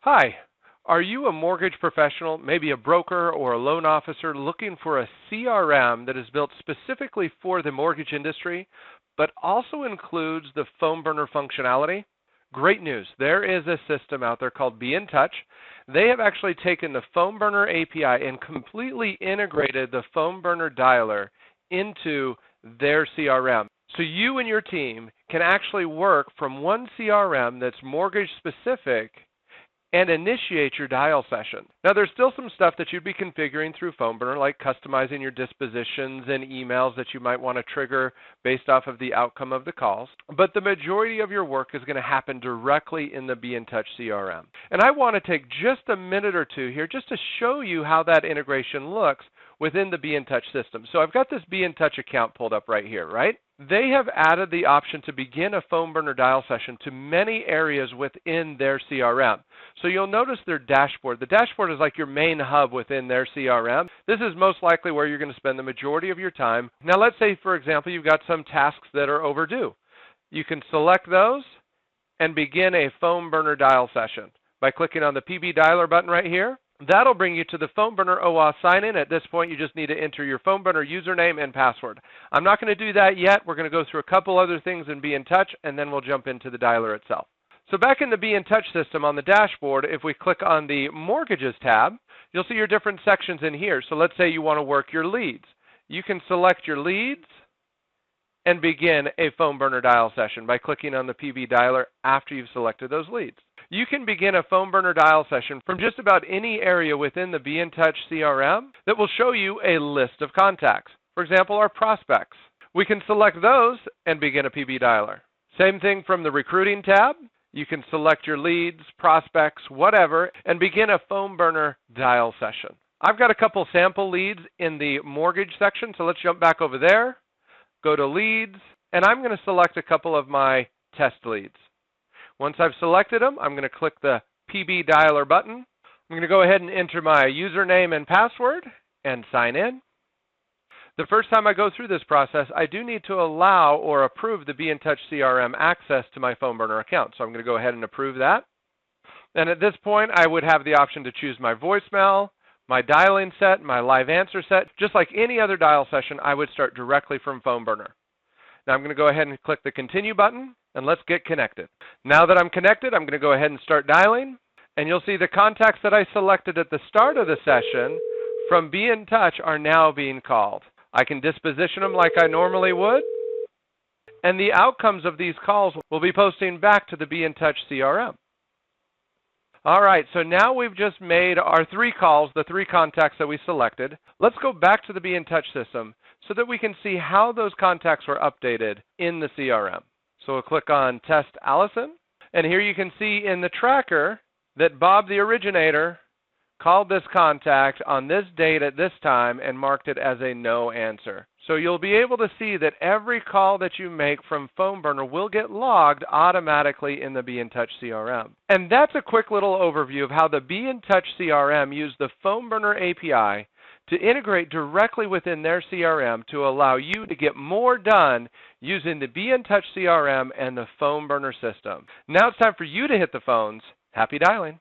Hi, are you a mortgage professional, maybe a broker or a loan officer looking for a CRM that is built specifically for the mortgage industry, but also includes the PhoneBurner functionality? Great news. There is a system out there called BNTouch. They have actually taken the PhoneBurner API and completely integrated the PhoneBurner dialer into their CRM. So you and your team can actually work from one CRM that's mortgage specific and initiate your dial session. Now, there's still some stuff that you'd be configuring through PhoneBurner, like customizing your dispositions and emails that you might want to trigger based off of the outcome of the calls. But the majority of your work is going to happen directly in the BNTouch CRM. And I want to take just a minute or two here just to show you how that integration looks within the BNTouch system. So I've got this BNTouch account pulled up right here, right? They have added the option to begin a PhoneBurner dial session to many areas within their CRM. So you'll notice their dashboard. The dashboard is like your main hub within their CRM. This is most likely where you're going to spend the majority of your time. Now let's say, for example, you've got some tasks that are overdue. You can select those and begin a PhoneBurner dial session by clicking on the PB dialer button right here. That'll bring you to the PhoneBurner OAuth sign-in. At this point, you just need to enter your PhoneBurner username and password. I'm not going to do that yet. We're going to go through a couple other things in BNTouch, and then we'll jump into the dialer itself. So back in the BNTouch system on the dashboard, if we click on the Mortgages tab, you'll see your different sections in here. So let's say you want to work your leads. You can select your leads and begin a PhoneBurner dial session by clicking on the PB dialer after you've selected those leads. You can begin a PhoneBurner dial session from just about any area within the BNTouch CRM that will show you a list of contacts. For example, our prospects. We can select those and begin a PB dialer. Same thing from the Recruiting tab. You can select your leads, prospects, whatever, and begin a PhoneBurner dial session. I've got a couple sample leads in the mortgage section, so let's jump back over there. Go to leads, and I'm going to select a couple of my test leads. Once I've selected them, I'm going to click the PB dialer button. I'm going to go ahead and enter my username and password and sign in. The first time I go through this process, I do need to allow or approve the BNTouch CRM access to my PhoneBurner account. So I'm going to go ahead and approve that. And at this point, I would have the option to choose my voicemail, my dialing set, my live answer set. Just like any other dial session, I would start directly from PhoneBurner. Now I'm going to go ahead and click the continue button, and let's get connected. Now that I'm connected, I'm going to go ahead and start dialing, and you'll see the contacts that I selected at the start of the session from BNTouch are now being called. I can disposition them like I normally would, and the outcomes of these calls will be posting back to the BNTouch CRM. All right, so now we've just made our 3 calls, the 3 contacts that we selected. Let's go back to the BNTouch system so that we can see how those contacts were updated in the CRM. So we'll click on Test Allison, and here you can see in the tracker that Bob, the originator, called this contact on this date at this time and marked it as a no answer. So you'll be able to see that every call that you make from PhoneBurner will get logged automatically in the BNTouch CRM. And that's a quick little overview of how the BNTouch CRM used the PhoneBurner API to integrate directly within their CRM to allow you to get more done using the BNTouch CRM and the PhoneBurner system. Now it's time for you to hit the phones. Happy dialing.